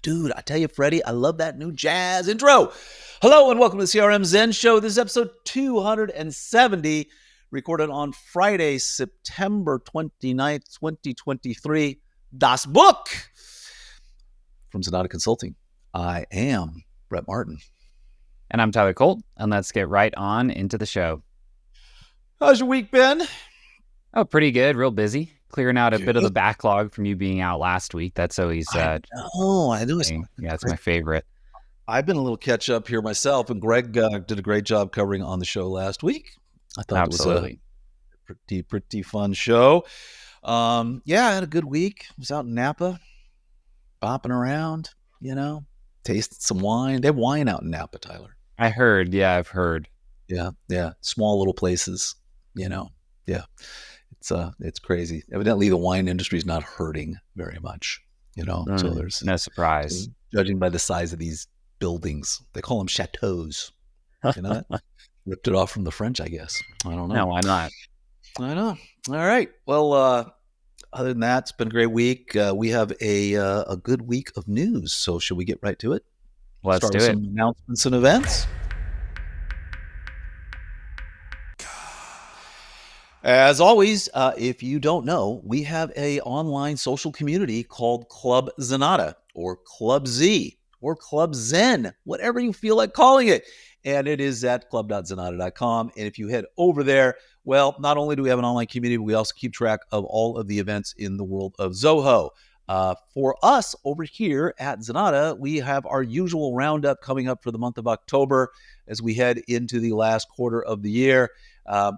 Dude, I tell you, Freddie, I love that new jazz intro. Hello and welcome to the CRM Zen Show. This is episode 270, recorded on Friday, September 29th, 2023. Das Book from Zenatta Consulting. I am Brett Martin. And I'm Tyler Colt, and let's get right on into the show. How's your week been? Oh, pretty good. Real busy. Clearing out a bit of the backlog from you being out last week. That's always I know. Yeah, it's my favorite. I've been a little catch up here myself, and Greg did a great job covering on the show last week. I thought Absolutely. It was a pretty fun show. I had a good week. I was out in Napa, bopping around, tasted some wine. They have wine out in Napa, Tyler. I heard. Yeah, I've heard. Yeah. Small little places, Yeah. It's crazy. Evidently, the wine industry is not hurting very much, So there's no surprise. Judging by the size of these buildings, they call them chateaus. You know that? Ripped it off from the French, I guess. I don't know. No, why not? I know. All right. Well, other than that, it's been a great week. We have a good week of news. So should we get right to it? Let's Start do with it. some announcements and events. As always, if you don't know, we have an online social community called Club Zenatta or Club Z or Club Zen, whatever you feel like calling it. And it is at club.zenatta.com. And if you head over there, well, not only do we have an online community, but we also keep track of all of the events in the world of Zoho. For us over here at Zenatta, we have our usual roundup coming up for the month of October as we head into the last quarter of the year.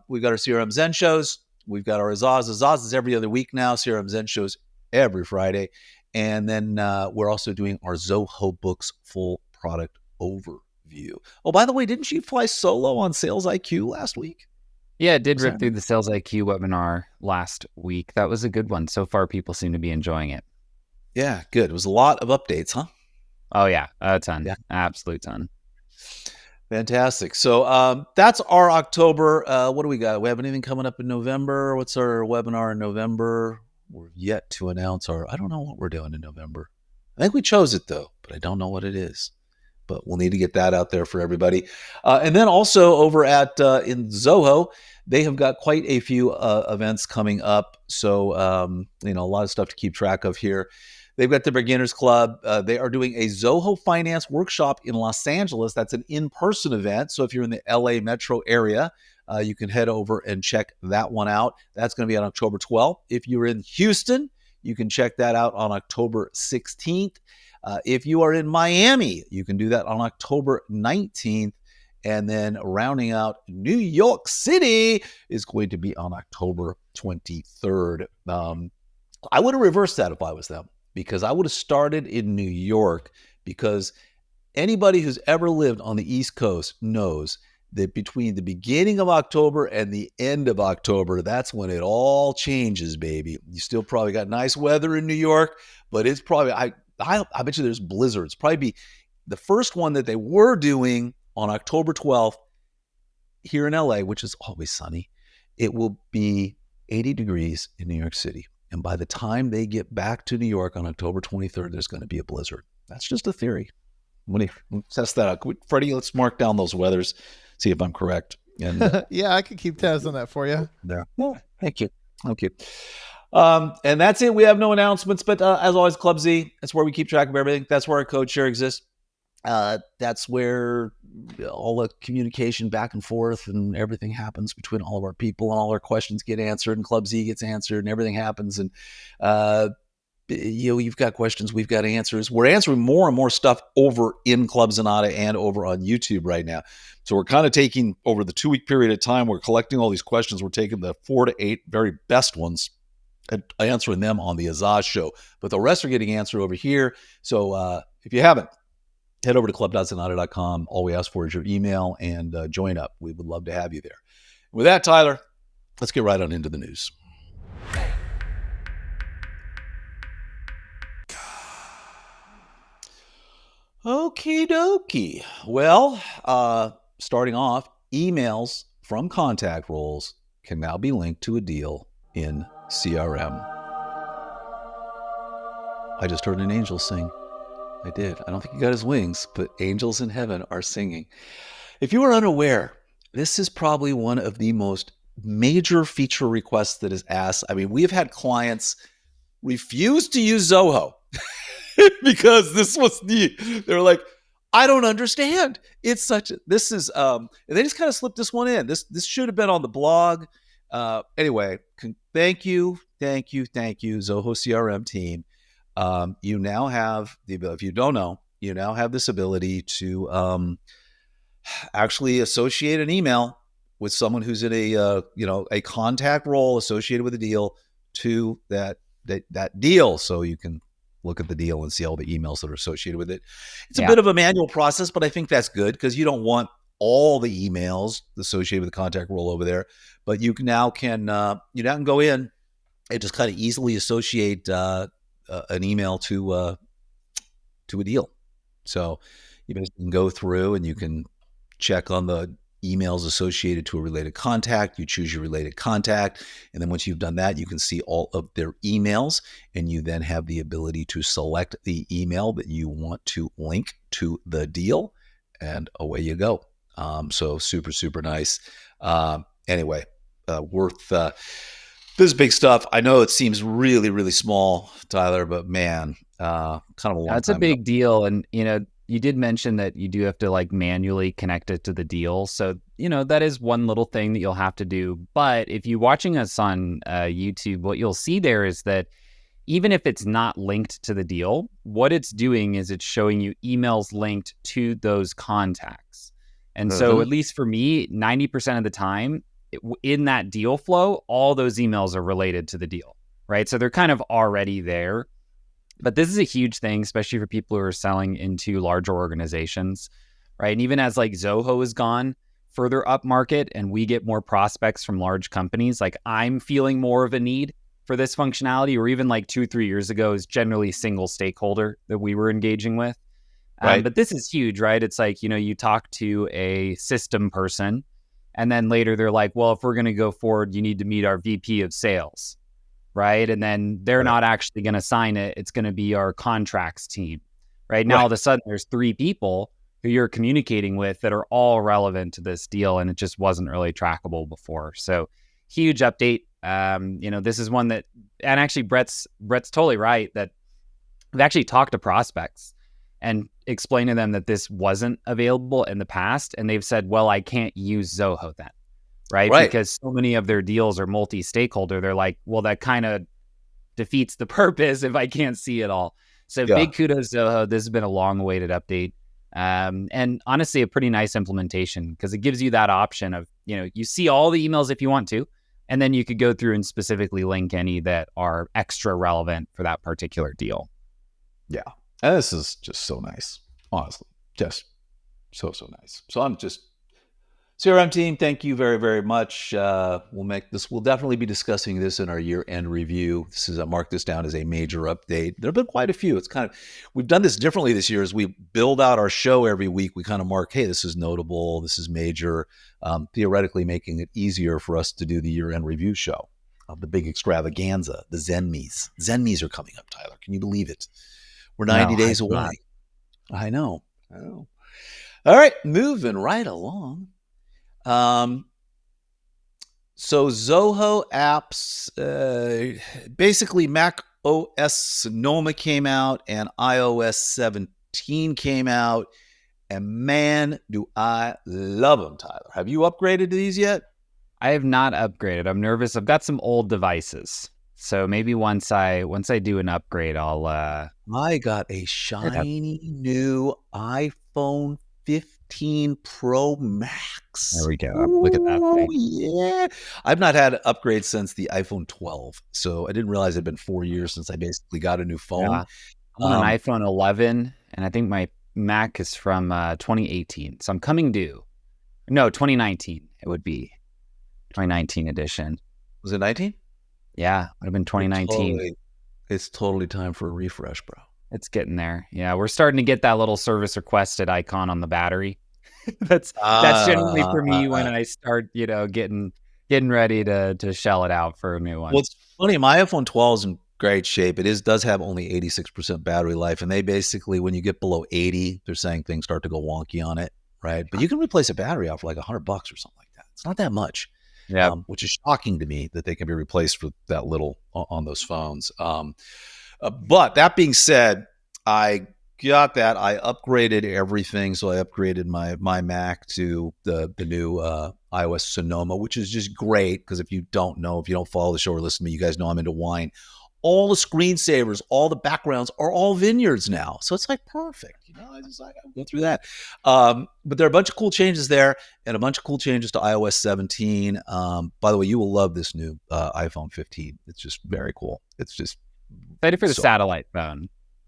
We've got our CRM Zen shows. We've got our Azaz. Azaz is every other week now. CRM Zen shows every Friday. And then we're also doing our Zoho Books full product overview. Oh, by the way, didn't you fly solo on Sales IQ last week? Yeah, it did rip through the Sales IQ webinar last week. That was a good one. So far, people seem to be enjoying it. Yeah, good. It was a lot of updates, huh? Oh, yeah. A ton. Yeah. Absolute ton. Fantastic. So that's our October. What do we got? We have anything coming up in November? What's our webinar in November? We're yet to announce I don't know what we're doing in November. I think we chose it though, but I don't know what it is. But we'll need to get that out there for everybody. And then also over at in Zoho, they have got quite a few events coming up. So, a lot of stuff to keep track of here. They've got the Beginners Club. They are doing a Zoho Finance workshop in Los Angeles. That's an in-person event. So if you're in the LA metro area, you can head over and check that one out. That's going to be on October 12th. If you're in Houston, you can check that out on October 16th. If you are in Miami, you can do that on October 19th. And then rounding out New York City is going to be on October 23rd. I would have reversed that if I was them, because I would have started in New York, because anybody who's ever lived on the East Coast knows that between the beginning of October and the end of October, that's when it all changes, baby. You still probably got nice weather in New York, but it's probably, I bet you there's blizzards. Probably be the first one that they were doing on October 12th here in LA, which is always sunny. It will be 80 degrees in New York City. And by the time they get back to New York on October 23rd, there's going to be a blizzard. That's just a theory. When we test that out. Freddie, let's mark down those weathers, see if I'm correct. And yeah, I could keep tabs on that for you. There. Well, thank you. And that's it. We have no announcements, but as always, Club Z, that's where we keep track of everything. That's where our code share exists. That's where all the communication back and forth and everything happens between all of our people, and all our questions get answered, and Club Z gets answered, and everything happens. And you've got questions, we've got answers. We're answering more and more stuff over in Club Zenatta and over on YouTube right now. So we're kind of taking, over the 2-week period of time, we're collecting all these questions. We're taking the 4 to 8 very best ones and answering them on the Azaz show. But the rest are getting answered over here. So if you haven't, head over to club.zenatta.com. All we ask for is your email and join up. We would love to have you there. With that, Tyler, let's get right on into the news. Okie dokie. Well, starting off, emails from contact roles can now be linked to a deal in CRM. I just heard an angel sing. I did. I don't think he got his wings, but angels in heaven are singing. If you are unaware, this is probably one of the most major feature requests that is asked. I mean, we have had clients refuse to use Zoho because they're like, I don't understand. It's this is, and they just kind of slipped this one in. This should have been on the blog. Anyway, thank you, Zoho CRM team. You now have the ability, if you don't know, you now have this ability to actually associate an email with someone who's in a contact role associated with a deal to that deal, so you can look at the deal and see all the emails that are associated with it. It's a bit of a manual process, but I think that's good because you don't want all the emails associated with the contact role over there. But you now can go in and just kind of easily associate an email to a deal. So you can go through and you can check on the emails associated to a related contact. You choose your related contact. And then once you've done that, you can see all of their emails. And you then have the ability to select the email that you want to link to the deal. And away you go. So super, super nice. Anyway, this is big stuff. I know it seems really, really small, Tyler, but man, kind of a long time. That's a big deal. And, you did mention that you do have to like manually connect it to the deal. So, that is one little thing that you'll have to do. But if you're watching us on YouTube, what you'll see there is that even if it's not linked to the deal, what it's doing is it's showing you emails linked to those contacts. And so at least for me, 90% of the time in that deal flow, all those emails are related to the deal, right? So they're kind of already there. But this is a huge thing, especially for people who are selling into larger organizations, right? And even as like Zoho has gone further up market and we get more prospects from large companies, like I'm feeling more of a need for this functionality, or even like 2-3 years ago is generally single stakeholder that we were engaging with. Right. But this is huge, right? It's like, you talk to a system person and then later they're like, well, if we're going to go forward, you need to meet our VP of sales. Right. And then they're not actually going to sign it. It's going to be our contracts team. Right now, all of a sudden, there's 3 people who you're communicating with that are all relevant to this deal. And it just wasn't really trackable before. So huge update. This is one that, and actually Brett's totally right that we've actually talked to prospects and explained to them that this wasn't available in the past. And they've said, well, I can't use Zoho then. Right? Because so many of their deals are multi-stakeholder. They're like, well, that kind of defeats the purpose if I can't see it all. So big kudos to Zoho. This has been a long-awaited update. And honestly, a pretty nice implementation because it gives you that option of, you see all the emails if you want to, and then you could go through and specifically link any that are extra relevant for that particular deal. Yeah. And this is just so nice. Honestly, just so nice. So I'm just... CRM team, thank you very, very much. We'll definitely be discussing this in our year-end review. Mark this down as a major update. There have been quite a few. We've done this differently this year as we build out our show every week. We kind of mark, hey, this is notable, this is major, theoretically making it easier for us to do the year-end review show of the big extravaganza, the Zenmies. Zenmies are coming up, Tyler. Can you believe it? We're 90 days away. I know. All right, moving right along. So Zoho apps, basically Mac OS Sonoma came out and iOS 17 came out, and man, do I love them, Tyler. Have you upgraded to these yet? I have not upgraded. I'm nervous. I've got some old devices. So maybe once I do an upgrade, I'll I got a shiny new iPhone 15 Pro Max. There we go. Look at that thing. Yeah. I've not had an upgrade since the iPhone 12. So I didn't realize it'd been 4 years since I basically got a new phone. Yeah. I'm on an iPhone 11, and I think my Mac is from 2018, so I'm coming due. No, 2019. It would be 2019 edition. Was it 19? Yeah, would have been 2019. It's totally time for a refresh, bro. It's getting there. Yeah, we're starting to get that little service requested icon on the battery. that's generally for me when I start, getting ready to shell it out for a new one. Well, it's funny. My iPhone 12 is in great shape. It does have only 86% battery life, and they basically, when you get below 80, they're saying things start to go wonky on it, right? But you can replace a battery out for like $100 or something like that. It's not that much, which is shocking to me that they can be replaced for that little on those phones. But that being said, I got that. I upgraded everything. So I upgraded my Mac to the new iOS Sonoma, which is just great because if you don't follow the show or listen to me, you guys know I'm into wine. All the screensavers, all the backgrounds are all vineyards now. So it's like perfect. I go through that. But there are a bunch of cool changes there and a bunch of cool changes to iOS 17. By the way, you will love this new iPhone 15. It's just very cool. It's just excited for the satellite phone.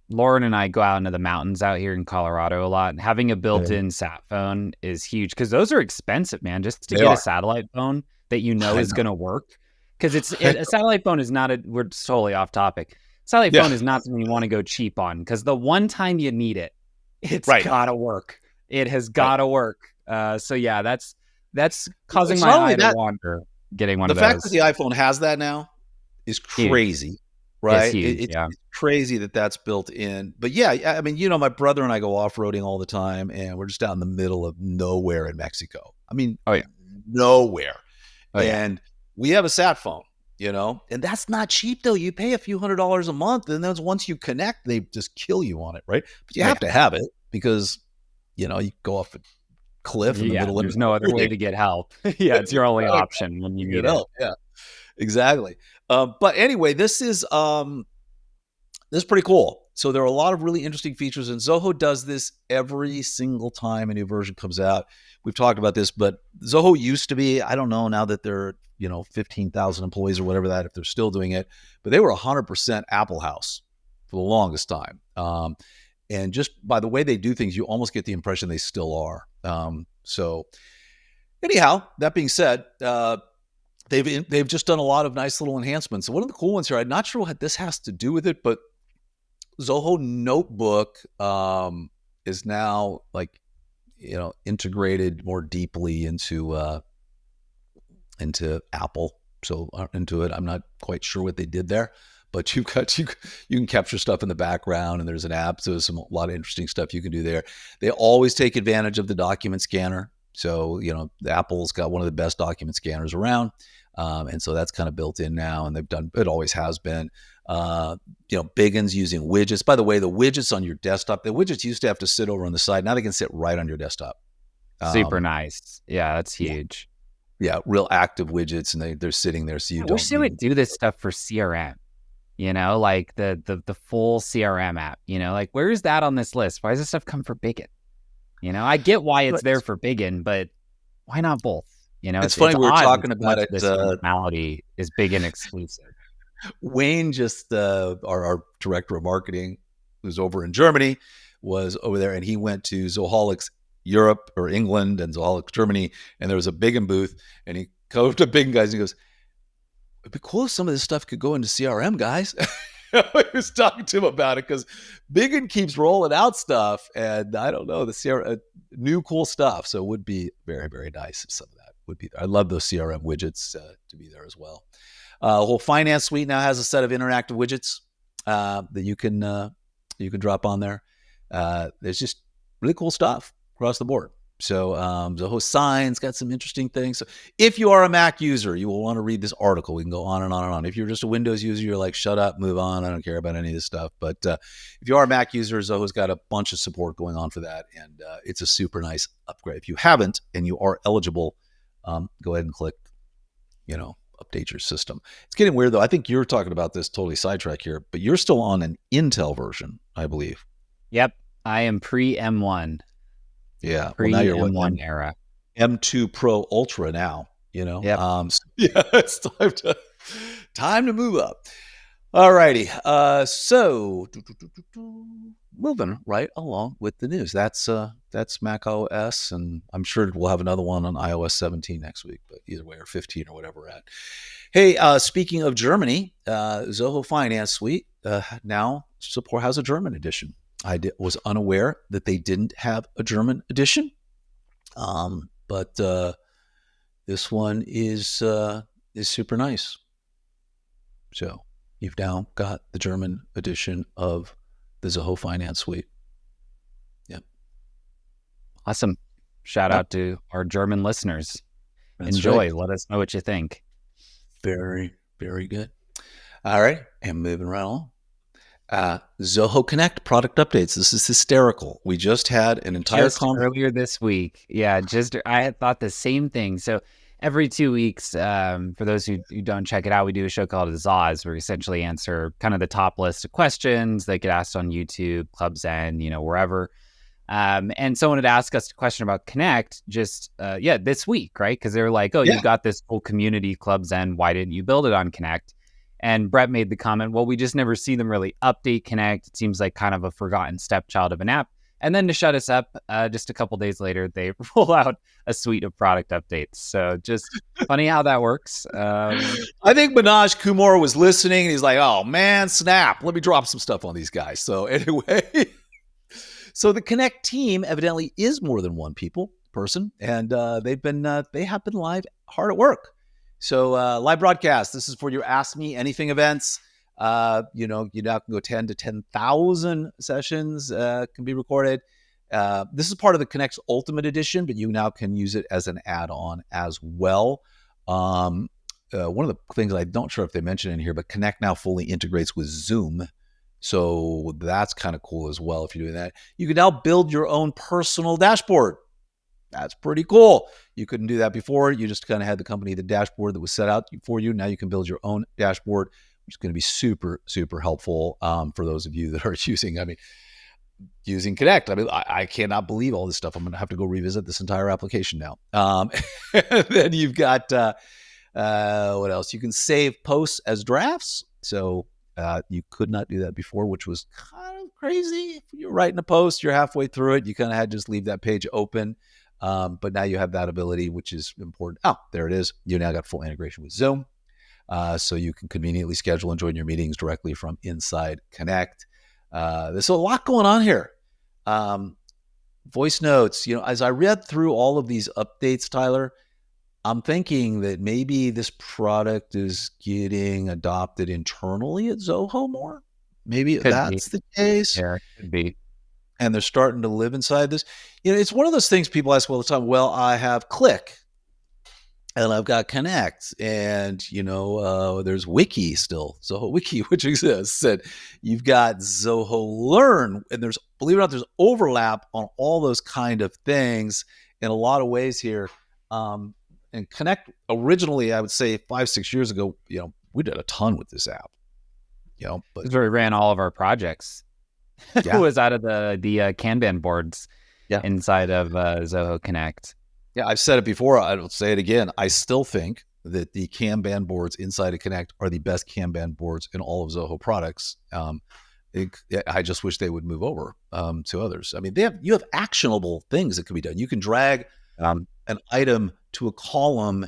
Lauren and I go out into the mountains out here in Colorado a lot. And having a built-in sat phone is huge because those are expensive, man. Just to get a satellite phone that is going to work. Because a satellite phone is not we're totally off topic. Satellite phone is not something you want to go cheap on because the one time you need it, it's got to work. It has got to work. So yeah, that's causing my eye to wander getting one of those. The fact that the iPhone has that now is crazy. Huge. Right. It's crazy that that's built in. But yeah, I mean, my brother and I go off-roading all the time and we're just out in the middle of nowhere in Mexico. I mean, nowhere. And we have a sat phone, and that's not cheap though. You pay a few $100s a month and then once you connect, they just kill you on it. Right. But you have to have it because, you go off a cliff in the middle of there's no other way to get help. It's your only option when you need it. Yeah, exactly. But anyway, this is pretty cool. So there are a lot of really interesting features, and Zoho does this every single time a new version comes out. We've talked about this, but Zoho used to be, I don't know now that they're 15,000 employees or whatever that, if they're still doing it, but they were 100% Apple House for the longest time. And just by the way they do things, you almost get the impression they still are. So anyhow, that being said, they've just done a lot of nice little enhancements. So one of the cool ones here, I'm not sure what this has to do with it, but Zoho Notebook is now integrated more deeply into Apple. So into it, I'm not quite sure what they did there, but you can capture stuff in the background, and there's an app. So there's a lot of interesting stuff you can do there. They always take advantage of the document scanner. So, Apple's got one of the best document scanners around. And so that's kind of built in now, and it always has been. Biggin's using widgets. By the way, the widgets on your desktop, the widgets used to have to sit over on the side. Now they can sit right on your desktop. Super nice. Yeah, that's huge. Yeah, real active widgets, and they're sitting there. So you don't. I wish they would do this stuff for CRM. Like the full CRM app. Like where is that on this list? Why does this stuff come for Biggin? I get why it's there for Biggin, but why not both? It's funny, we were talking about it. This functionality is Biggin exclusive. Wayne, just our director of marketing, who's over in Germany, was over there, and he went to Zoholics Europe or England and Zoholics Germany, and there was a Biggin booth, and he goes to Biggin guys and he goes, "It'd be cool if some of this stuff could go into CRM, guys." He was talking to him about it because Biggin keeps rolling out stuff, and I don't know, the CRM, new cool stuff. So it would be very, very nice if some of that would be there. I love those CRM widgets to be there as well. The whole finance suite now has a set of interactive widgets that you can drop on there. There's just really cool stuff across the board. So Zoho Signs got some interesting things. So if you are a Mac user, you will want to read this article. We can go on and on and on. If you're just a Windows user, you're like, shut up, move on. I don't care about any of this stuff. But if you are a Mac user, Zoho's got a bunch of support going on for that. And it's a super nice upgrade. If you haven't and you are eligible, go ahead and click, update your system. It's getting weird, though. I think you're talking about this, totally sidetrack here, but you're still on an Intel version, I believe. Yep. I am pre-M1. Yeah. Pre-M1 era. M2 Pro Ultra now, Yep. Yeah, it's time to move up. All righty. So moving right along with the news. That's Mac OS, and I'm sure we'll have another one on iOS 17 next week, but either way, or 15 or whatever we're at. Hey, speaking of Germany, Zoho Finance Suite now has a German edition. Was unaware that they didn't have a German edition, but this one is super nice. So you've now got the German edition of the Zoho Finance Suite. Yep. Awesome. Shout out to our German listeners. That's Enjoy. right. Let us know what you think. Very, very good. All right. And moving right along. Zoho Connect product updates. This is hysterical. We just had an entire earlier this week. Yeah, I had thought the same thing. So every 2 weeks, for those who don't check it out, we do a show called Zoz, where we essentially answer kind of the top list of questions that get asked on YouTube, Club Zen, wherever. And someone had asked us a question about Connect this week, right? Because they were like, oh, you've got this whole community, Club Zen. Why didn't you build it on Connect? And Brett made the comment, well, we just never see them really update Connect. It seems like kind of a forgotten stepchild of an app. And then to shut us up, just a couple days later, they roll out a suite of product updates. So just funny how that works. I think Manoj Kumar was listening, and he's like, oh, man, snap. Let me drop some stuff on these guys. So anyway, so the Connect team evidently is more than one person, and they have been live hard at work. So live broadcast, this is for your Ask Me Anything events. You now can go 10 to 10,000 sessions can be recorded. This is part of the Connect's Ultimate Edition, but you now can use it as an add-on as well. One of the things I'm not sure if they mentioned in here, but Connect now fully integrates with Zoom. So that's kind of cool as well if you're doing that. You can now build your own personal dashboard. That's pretty cool. You couldn't do that before. You just kind of had the dashboard that was set out for you. Now you can build your own dashboard, which is going to be super, super helpful for those of you that are using Connect. I cannot believe all this stuff. I'm going to have to go revisit this entire application now. And then you've got, what else? You can save posts as drafts. So you could not do that before, which was kind of crazy. If you're writing a post, you're halfway through it, you kind of had to just leave that page open. But now you have that ability, which is important. Oh, there it is. You now got full integration with Zoom. So you can conveniently schedule and join your meetings directly from inside Connect. There's a lot going on here. Voice notes, as I read through all of these updates, Tyler, I'm thinking that maybe this product is getting adopted internally at Zoho more. Maybe that's the case. Yeah, it could be. And they're starting to live inside this. It's one of those things people ask all the time. Well, I have Click, and I've got Connect, and there's Wiki still, Zoho Wiki, which exists, and you've got Zoho Learn, and believe it or not, there's overlap on all those kind of things in a lot of ways here. And Connect originally, I would say 5-6 years ago, we did a ton with this app. But it's where we ran all of our projects. Yeah. It was out of the Kanban boards inside of Zoho Connect. Yeah, I've said it before. I'll say it again. I still think that the Kanban boards inside of Connect are the best Kanban boards in all of Zoho products. I just wish they would move over to others. I mean, you have actionable things that can be done. You can drag an item to a column,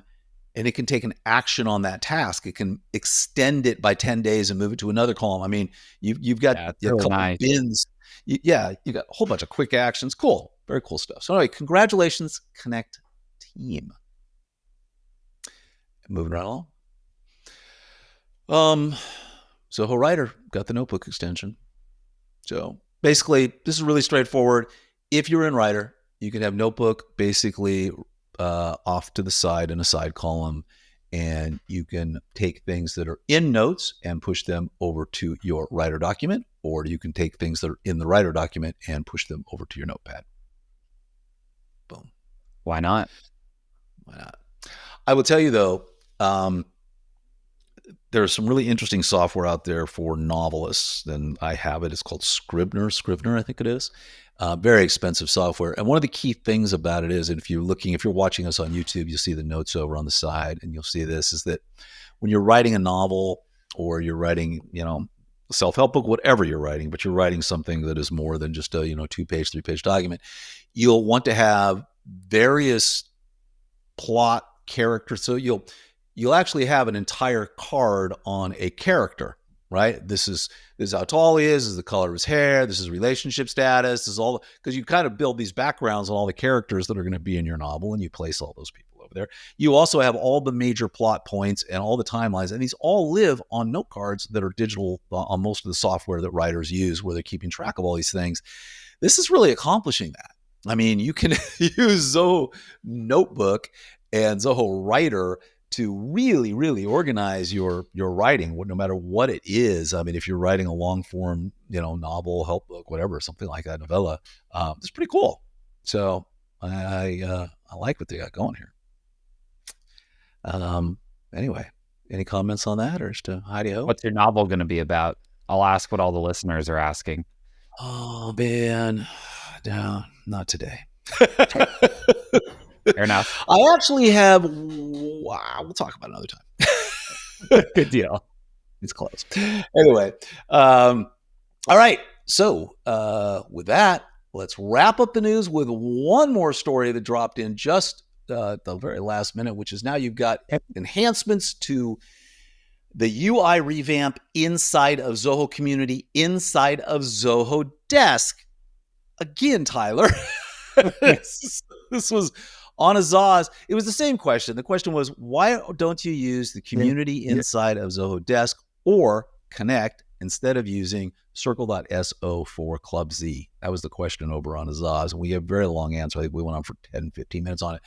and it can take an action on that task. It can extend it by 10 days and move it to another column. I mean, you've got a couple of bins. You got a whole bunch of quick actions. Cool. Very cool stuff. So anyway, congratulations, Connect team. Moving right along. Zoho Writer got the notebook extension. So basically, this is really straightforward. If you're in Writer, you can have notebook basically off to the side in a side column, and you can take things that are in notes and push them over to your Writer document, or you can take things that are in the Writer document and push them over to your notepad. Boom. Why not? I will tell you though, there's some really interesting software out there for novelists, and I have it. It's called Scrivener, I think it is. Very expensive software. And one of the key things about it is, and if you're watching us on YouTube, you'll see the notes over on the side, and you'll see this, is that when you're writing a novel or you're writing, a self-help book, whatever you're writing, but you're writing something that is more than just a, 2-page, 3-page document, you'll want to have various plot characters. So you'll actually have an entire card on a character, right? This is how tall he is the color of his hair, this is relationship status, this is all, because you kind of build these backgrounds on all the characters that are going to be in your novel, and you place all those people over there. You also have all the major plot points and all the timelines, and these all live on note cards that are digital on most of the software that writers use, where they're keeping track of all these things. This is really accomplishing that. I mean, you can use Zoho Notebook and Zoho Writer to really, really organize your writing, no matter what it is. I mean, if you're writing a long form, novel, help book, whatever, something like that, novella, it's pretty cool. So I like what they got going here. Anyway, any comments on that, or just a hi-ho? What's your novel going to be about? I'll ask what all the listeners are asking. Oh, man. No, not today. Fair enough. I actually have, we'll talk about it another time. Good deal. It's close. Anyway. All right. So with that, let's wrap up the news with one more story that dropped in just the very last minute, which is now you've got enhancements to the UI revamp inside of Zoho Community, inside of Zoho Desk. Again, Tyler, this was on Azaz. It was the same question. The question was, why don't you use the community inside of Zoho Desk or Connect instead of using circle.so for Club Z? That was the question over on Azaz. And we have a very long answer. I think we went on for 10, 15 minutes on it,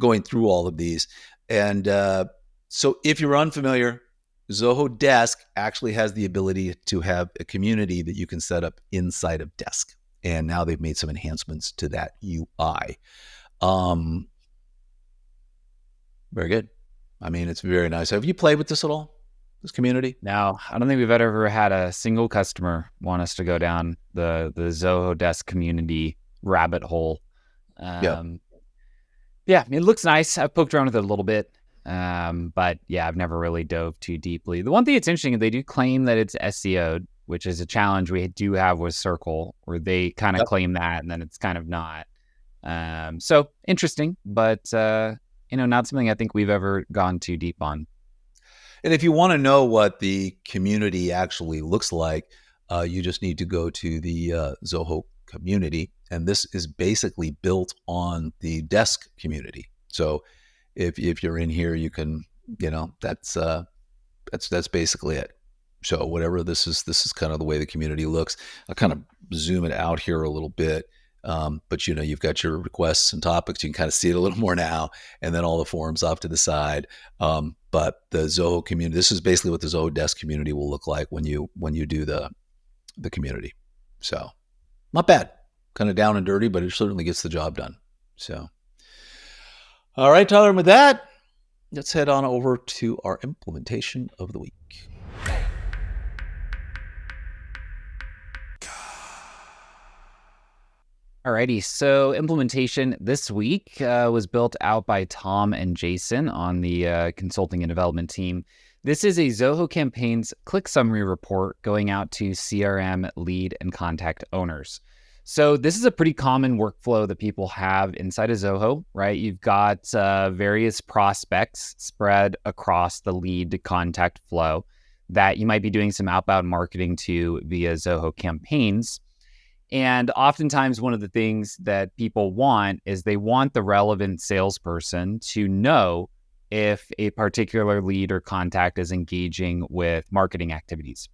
going through all of these. And so if you're unfamiliar, Zoho Desk actually has the ability to have a community that you can set up inside of Desk. And now they've made some enhancements to that UI. Very good. I mean, it's very nice. Have you played with this at all? This community? No, I don't think we've ever had a single customer want us to go down the Zoho Desk community rabbit hole. Yeah, it looks nice. I've poked around with it a little bit. But yeah, I've never really dove too deeply. The one thing that's interesting, they do claim that it's SEO'd, which is a challenge we do have with Circle, where they kind of claim that, and then it's kind of not. So interesting, but not something I think we've ever gone too deep on. And if you want to know what the community actually looks like, you just need to go to the Zoho community, and this is basically built on the Desk community. So if you're in here, you can, that's basically it. So whatever this is kind of the way the community looks. I'll kind of zoom it out here a little bit. But you've got your requests and topics. You can kind of see it a little more now, and then all the forums off to the side. But the Zoho community, this is basically what the Zoho Desk community will look like when you do the community. So not bad, kind of down and dirty, but it certainly gets the job done. So, all right, Tyler, and with that, let's head on over to our implementation of the week. Alrighty, so implementation this week was built out by Tom and Jason on the consulting and development team. This is a Zoho Campaigns click summary report going out to CRM lead and contact owners. So this is a pretty common workflow that people have inside of Zoho, right? You've got various prospects spread across the lead to contact flow that you might be doing some outbound marketing to via Zoho Campaigns. And oftentimes one of the things that people want is they want the relevant salesperson to know if a particular lead or contact is engaging with marketing activities,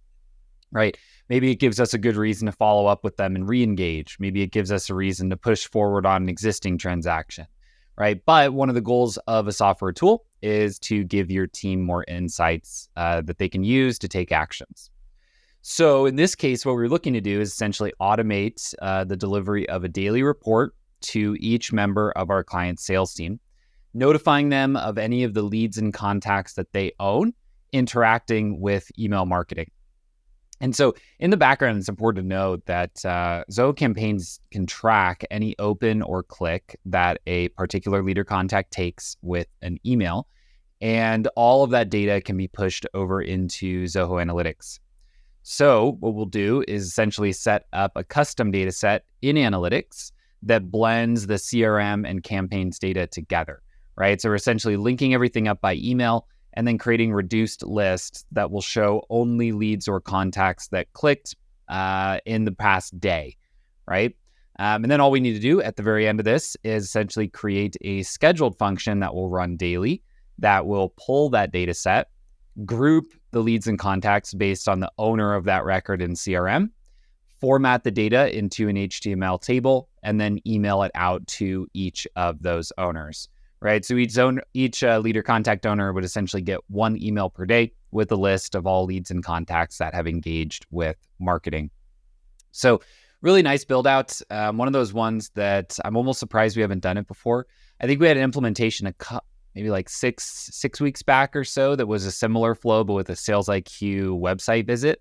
right? Maybe it gives us a good reason to follow up with them and re-engage. Maybe it gives us a reason to push forward on an existing transaction, right? But one of the goals of a software tool is to give your team more insights that they can use to take actions. So in this case, what we're looking to do is essentially automate the delivery of a daily report to each member of our client sales team, notifying them of any of the leads and contacts that they own, interacting with email marketing. And so in the background, it's important to note that Zoho Campaigns can track any open or click that a particular leader contact takes with an email. And all of that data can be pushed over into Zoho Analytics. So what we'll do is essentially set up a custom data set in Analytics that blends the CRM and campaigns data together, right? So we're essentially linking everything up by email and then creating reduced lists that will show only leads or contacts that clicked in the past day, right? And then all we need to do at the very end of this is essentially create a scheduled function that will run daily that will pull that data set, group the leads and contacts based on the owner of that record in CRM, format the data into an HTML table, and then email it out to each of those owners, right? So each leader contact owner would essentially get one email per day with a list of all leads and contacts that have engaged with marketing. So really nice build out. One of those ones that I'm almost surprised we haven't done it before. I think we had an implementation maybe like six weeks back or so that was a similar flow, but with a Sales IQ website visit.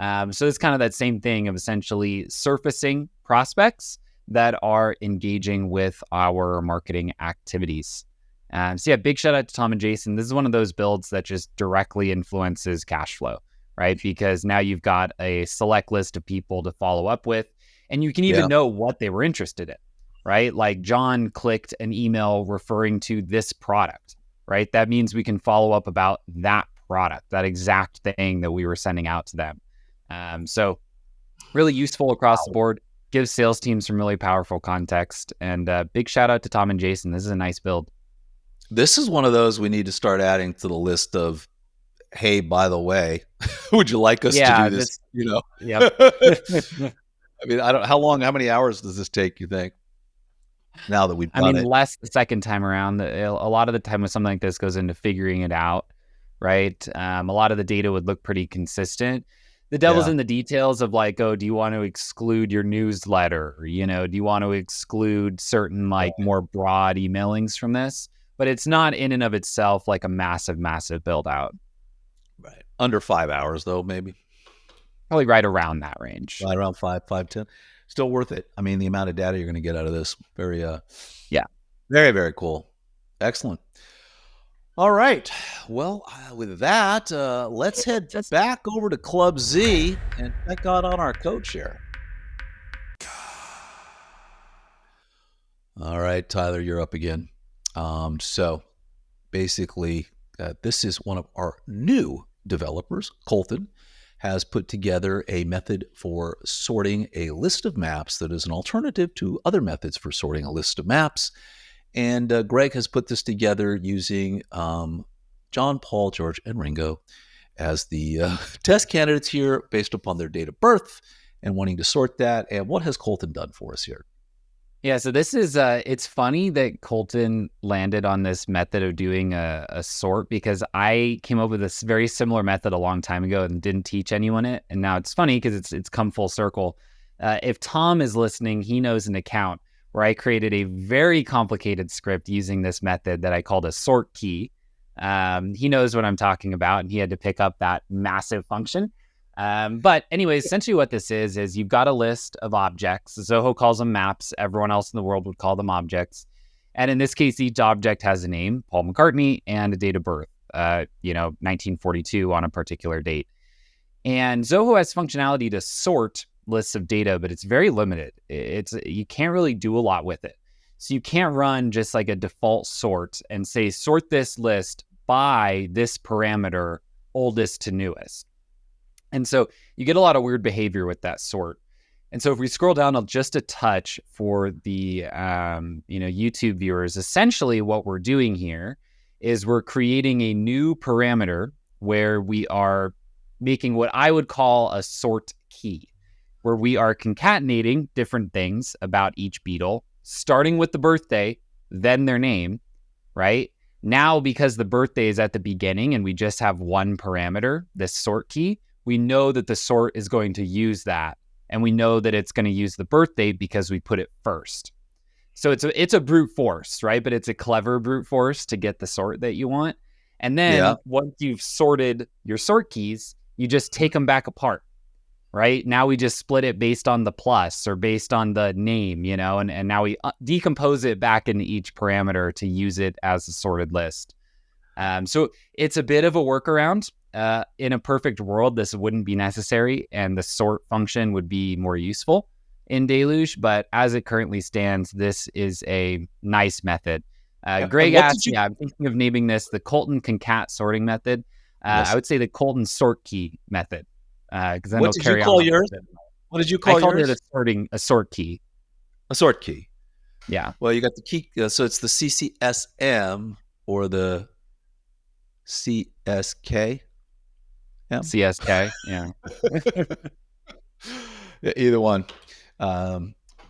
So it's kind of that same thing of essentially surfacing prospects that are engaging with our marketing activities. So yeah, big shout out to Tom and Jason. This is one of those builds that just directly influences cash flow, right? Because now you've got a select list of people to follow up with, and you can even know what they were interested in, right? Like John clicked an email referring to this product, right? That means we can follow up about that product, that exact thing that we were sending out to them. So really useful across the board, gives sales teams some really powerful context, and big shout out to Tom and Jason. This is a nice build. This is one of those we need to start adding to the list of, hey, by the way, would you like us to do this? Yep. I mean, how many hours does this take, you think? Now that we've done it. Less the second time around. A lot of the time when something like this goes into figuring it out, right? A lot of the data would look pretty consistent. The devil's in the details of like, oh, do you want to exclude your newsletter? Do you want to exclude certain more broad emailings from this? But it's not in and of itself like a massive, massive build out. Right. Under 5 hours though, maybe. Probably right around that range. Right around 5:10. Still worth it. I mean, the amount of data you're going to get out of this, very, very, very cool. Excellent. All right. Well, with that, let's head back over to Club Z and check out on our code share. All right, Tyler, you're up again. So basically, this is one of our new developers, Colton, has put together a method for sorting a list of maps that is an alternative to other methods for sorting a list of maps. And Greg has put this together using John, Paul, George, and Ringo as the test candidates here based upon their date of birth and wanting to sort that. And what has Colton done for us here? Yeah, so this is, it's funny that Colton landed on this method of doing a sort, because I came up with this very similar method a long time ago and didn't teach anyone it. And now it's funny because it's come full circle. If Tom is listening, he knows an account where I created a very complicated script using this method that I called a sort key. He knows what I'm talking about, and he had to pick up that massive function. But anyways, essentially what this is you've got a list of objects. Zoho calls them maps. Everyone else in the world would call them objects. And in this case, each object has a name, Paul McCartney, and a date of birth, 1942 on a particular date. And Zoho has functionality to sort lists of data, but it's very limited. You can't really do a lot with it. So you can't run just like a default sort and say, sort this list by this parameter, oldest to newest. And so you get a lot of weird behavior with that sort. And so if we scroll down just a touch for the YouTube viewers, essentially what we're doing here is we're creating a new parameter where we are making what I would call a sort key, where we are concatenating different things about each beetle, starting with the birthday, then their name, right? Now, because the birthday is at the beginning and we just have one parameter, this sort key, we know that the sort is going to use that. And we know that it's going to use the birthday because we put it first. So it's a brute force, right? But it's a clever brute force to get the sort that you want. And then once you've sorted your sort keys, you just take them back apart, right? Now we just split it based on the plus or based on the name, and now we decompose it back into each parameter to use it as a sorted list. So it's a bit of a workaround. In a perfect world, this wouldn't be necessary, and the sort function would be more useful in Deluge. But as it currently stands, this is a nice method. Yeah. Greg And what asked, did you? I'm thinking of naming this the Colton concat sorting method. Yes. I would say the Colton sort key method, because then What it'll did you carry call on. yours? What did you I call called yours? it a sort key. A sort key. Yeah. Well, you got the key. So it's the CCSM or the CSK. Yeah. CSK. Yeah. Yeah, either one.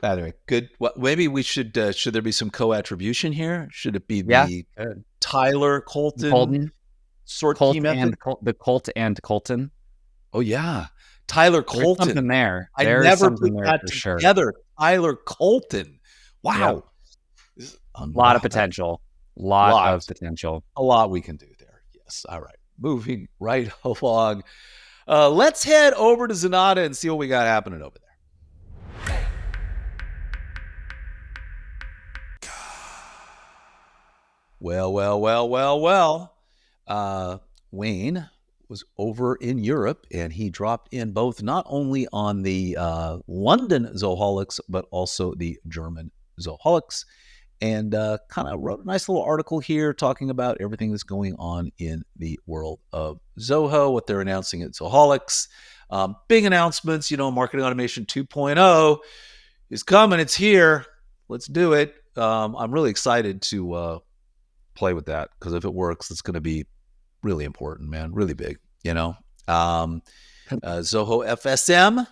Anyway, good. Well, maybe we should there be some co-attribution here? Should it be Yeah. the Good. Tyler Colton Colton. sort Colt key method? the Colt and Colton. Oh yeah, Tyler There's Colton. something there. I There's never something put there that for sure. together. Tyler Colton. Wow. Yep. A lot of potential. A lot of potential. A lot we can do there. Yes. All right. Moving right along. Let's head over to Zenatta and see what we got happening over there. Well. Wayne was over in Europe, and he dropped in both not only on the London Zoholics, but also the German Zoholics, and kind of wrote a nice little article here talking about everything that's going on in the world of Zoho, what they're announcing at Zoholics. Big announcements, Marketing Automation 2.0 is coming. It's here. Let's do it. I'm really excited to play with that, because if it works, it's going to be really important, man. Really big, Zoho FSM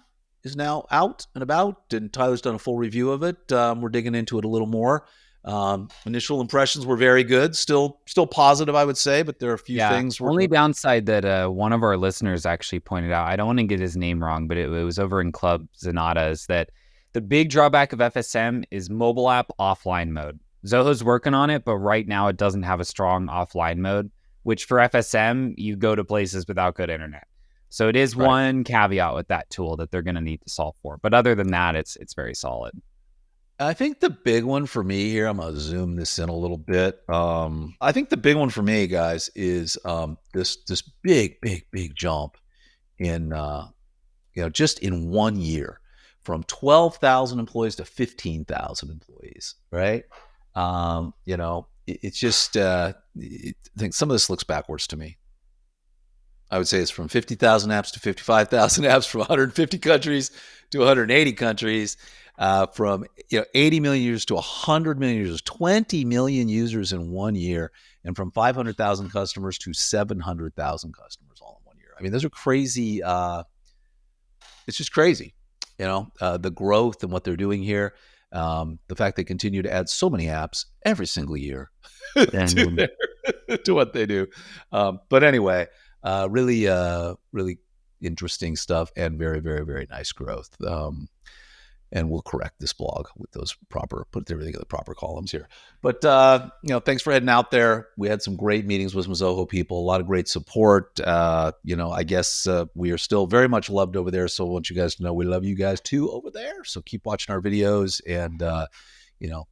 is now out and about, and Tyler's done a full review of it. We're digging into it a little more. Initial impressions were very good. Still positive, I would say, but there are a few things. Only downside that one of our listeners actually pointed out, I don't want to get his name wrong, but it was over in Club Zenatta, is that the big drawback of FSM is mobile app offline mode. Zoho's working on it, but right now it doesn't have a strong offline mode, which for FSM, you go to places without good internet. So it is one caveat with that tool that they're going to need to solve for. But other than that, it's very solid. I think the big one for me here, I'm going to zoom this in a little bit. I think the big one for me, guys, is this big jump in, just in 1 year, from 12,000 employees to 15,000 employees, right? It's just, I think some of this looks backwards to me. I would say it's from 50,000 apps to 55,000 apps, from 150 countries to 180 countries, from 80 million users to 100 million users, 20 million users in 1 year, and from 500,000 customers to 700,000 customers all in 1 year. I mean, those are crazy. It's just crazy, the growth and what they're doing here. The fact they continue to add so many apps every single year to what they do. But anyway, really interesting stuff, and very, very, very nice growth. And we'll correct this blog with those put everything in the proper columns here. But, thanks for heading out there. We had some great meetings with some Zoho people, a lot of great support. I guess we are still very much loved over there. So I want you guys to know we love you guys too over there. So keep watching our videos, and,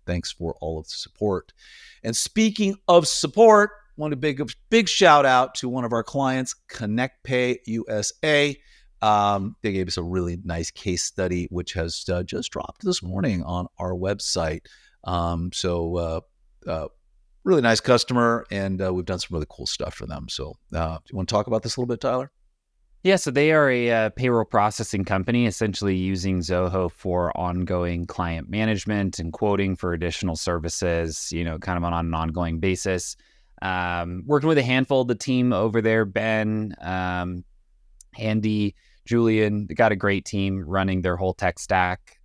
thanks for all of the support. And speaking of support, want a big shout out to one of our clients, ConnectPay USA. They gave us a really nice case study, which has just dropped this morning on our website. Really nice customer, and we've done some really cool stuff for them. So do you want to talk about this a little bit, Tyler? Yeah, so they are a payroll processing company, essentially using Zoho for ongoing client management and quoting for additional services, kind of on an ongoing basis. Working with a handful of the team over there, Ben, Andy, Julian. They got a great team running their whole tech stack.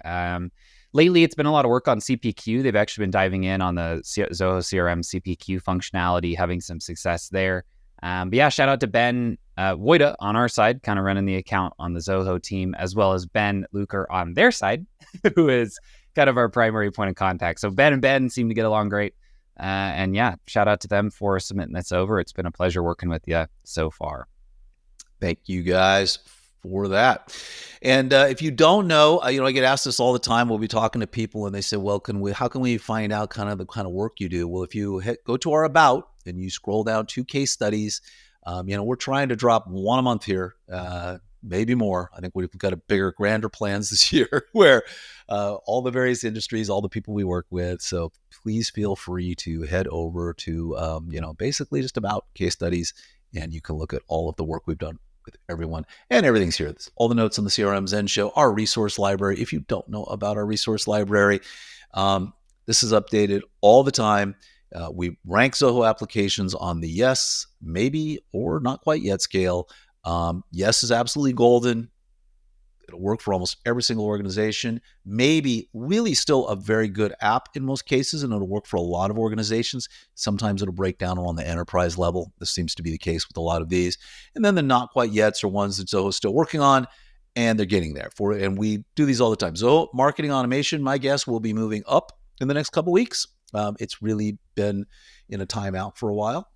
Lately, it's been a lot of work on CPQ. They've actually been diving in on the Zoho CRM CPQ functionality, having some success there. But yeah, shout out to Ben Wojda on our side, kind of running the account on the Zoho team, as well as Ben Luker on their side, who is kind of our primary point of contact. So Ben and Ben seem to get along great. And yeah, shout out to them for submitting this over. It's been a pleasure working with you so far. Thank you guys for that. And if you don't know, I get asked this all the time. We'll be talking to people, and they say, well, how can we find out kind of the kind of work you do? Well, if you go to our About and you scroll down to case studies, we're trying to drop one a month here, maybe more. I think we've got a bigger, grander plans this year where all the various industries, all the people we work with. So please feel free to head over to, basically just about case studies, and you can look at all of the work we've done with everyone, and everything's here. All the notes on the CRM Zen Show, our resource library. If you don't know about our resource library, this is updated all the time. We rank Zoho applications on the yes, maybe, or not quite yet scale. Yes is absolutely golden. It'll work for almost every single organization. Maybe really still a very good app in most cases, and it'll work for a lot of organizations. Sometimes it'll break down on the enterprise level. This seems to be the case with a lot of these. And then the not quite yets are ones that Zoho is still working on, and they're getting there. And we do these all the time. Zoho marketing automation, my guess, will be moving up in the next couple of weeks. It's really been in a timeout for a while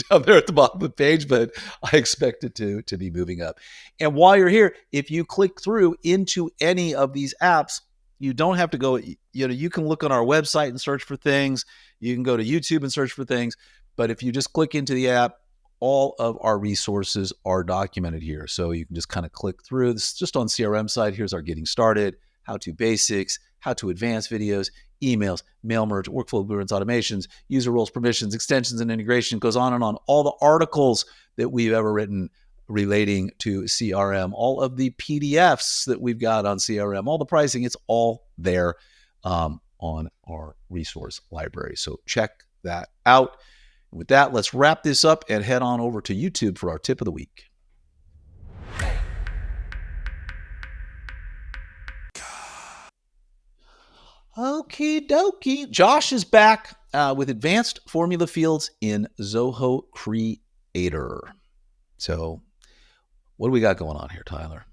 down there at the bottom of the page, but I expect it to be moving up. And while you're here, if you click through into any of these apps, you don't have to go, you can look on our website and search for things. You can go to YouTube and search for things. But if you just click into the app, all of our resources are documented here. So you can just kind of click through. This is just on CRM side. Here's our getting started, how to basics, how to advanced videos, emails, mail merge, workflow blueprints, automations, user roles, permissions, extensions, and integration. It goes on and on. All the articles that we've ever written relating to CRM, all of the PDFs that we've got on CRM, all the pricing, it's all there on our resource library. So check that out. With that, let's wrap this up and head on over to YouTube for our tip of the week. Okie dokie. Josh is back with advanced formula fields in Zoho Creator. So what do we got going on here, Tyler?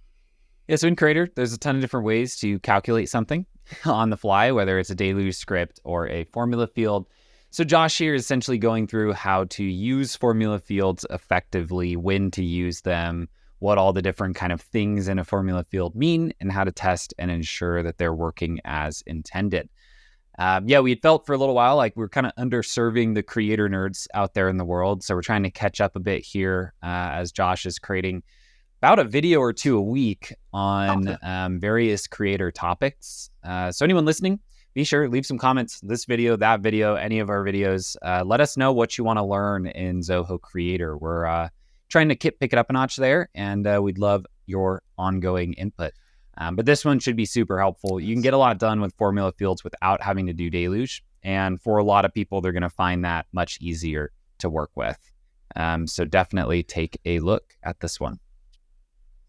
Yeah, so in Creator, there's a ton of different ways to calculate something on the fly, whether it's a deluge script or a formula field. So Josh here is essentially going through how to use formula fields effectively, when to use them, what all the different kind of things in a formula field mean, and how to test and ensure that they're working as intended. We had felt for a little while like we were kind of underserving the creator nerds out there in the world. So we're trying to catch up a bit here as Josh is creating about a video or two a week on various creator topics. So anyone listening, be sure, leave some comments, this video, that video, any of our videos. Let us know what you want to learn in Zoho Creator. We're trying to pick it up a notch there, and we'd love your ongoing input. But this one should be super helpful. You can get a lot done with formula fields without having to do deluge. And for a lot of people, they're going to find that much easier to work with. So definitely take a look at this one.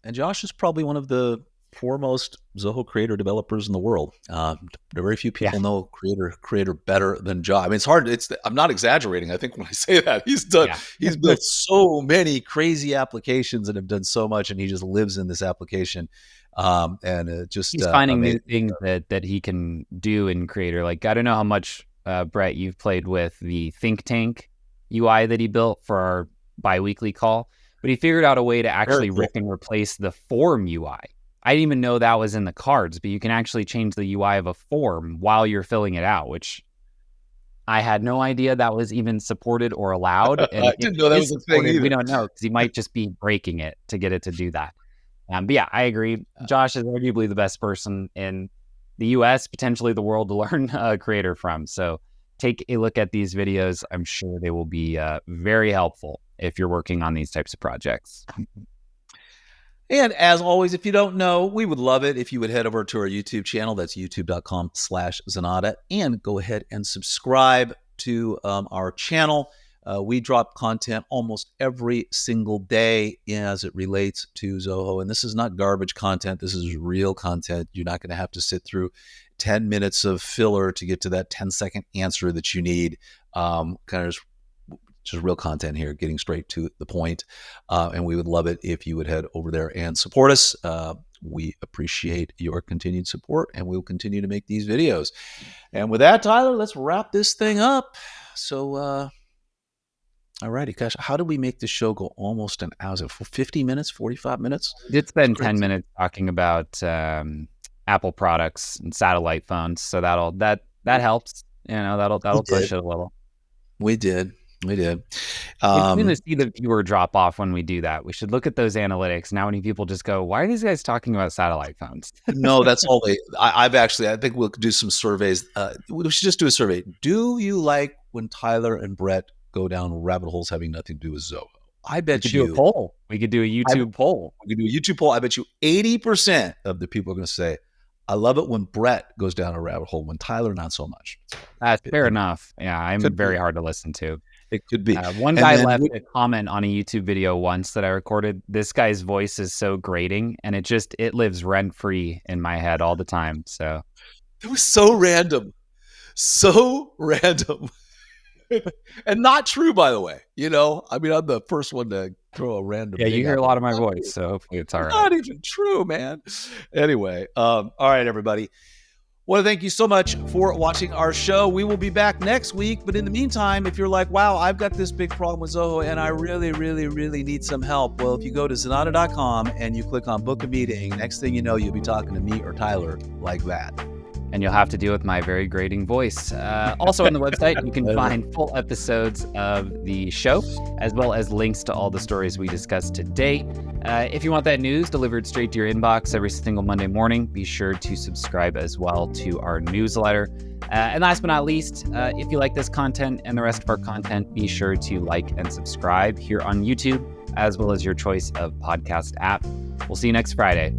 And Josh is probably one of the foremost Zoho Creator developers in the world. Very few people know Creator better than Josh. I mean, it's hard. I'm not exaggerating. I think when I say that, he's built so many crazy applications and have done so much, and he just lives in this application. He's finding new things that he can do in Creator. Like, I don't know how much, Brett, you've played with the Think Tank UI that he built for our biweekly call, but he figured out a way to actually rip and replace the form UI. I didn't even know that was in the cards, but you can actually change the UI of a form while you're filling it out, which I had no idea that was even supported or allowed. And I didn't know that was a thing either. We don't know, because he might just be breaking it to get it to do that. But yeah, I agree. Josh is arguably the best person in the US, potentially the world, to learn Creator from. So take a look at these videos. I'm sure they will be very helpful if you're working on these types of projects. And as always, if you don't know, we would love it if you would head over to our YouTube channel. That's youtube.com/Zenatta, and go ahead and subscribe to our channel. We drop content almost every single day as it relates to Zoho. And this is not garbage content. This is real content. You're not going to have to sit through 10 minutes of filler to get to that 10-second answer that you need. Just real content here, getting straight to the point. And we would love it if you would head over there and support us. We appreciate your continued support, and we will continue to make these videos. And with that, Tyler, let's wrap this thing up. So, all righty, gosh, how did we make this show go almost an hour? For 50 minutes, 45 minutes? We did spend 10 minutes talking about Apple products and satellite phones. So that helps. That'll push it a little. We did. We did. It's going to see the viewer drop off when we do that. We should look at those analytics. Now, many people just go, why are these guys talking about satellite phones? No, that's all I think we'll do some surveys. We should just do a survey. Do you like when Tyler and Brett go down rabbit holes having nothing to do with Zoho? I bet we could do a poll. We could do a YouTube poll. We could do a YouTube poll. I bet you 80% of the people are going to say, I love it when Brett goes down a rabbit hole, when Tyler, not so much. That's fair enough. Yeah, I'm very hard to listen to. It could be. One guy left a comment on a YouTube video once that I recorded. This guy's voice is so grating, and it lives rent free in my head all the time. So it was so random. And not true, by the way. I'm the first one to throw a random. Yeah, you hear a lot of my voice, so hopefully it's all right. Not even true, man. Anyway, all right, everybody. Want to thank you so much for watching our show. We will be back next week. But in the meantime, if you're like, wow, I've got this big problem with Zoho and I really, really, really need some help. Well, if you go to Zenatta.com and you click on book a meeting, next thing you know, you'll be talking to me or Tyler like that. And you'll have to deal with my very grating voice. Also on the website, you can find full episodes of the show, as well as links to all the stories we discussed today. If you want that news delivered straight to your inbox every single Monday morning, be sure to subscribe as well to our newsletter. And last but not least, if you like this content and the rest of our content, be sure to like and subscribe here on YouTube, as well as your choice of podcast app. We'll see you next Friday.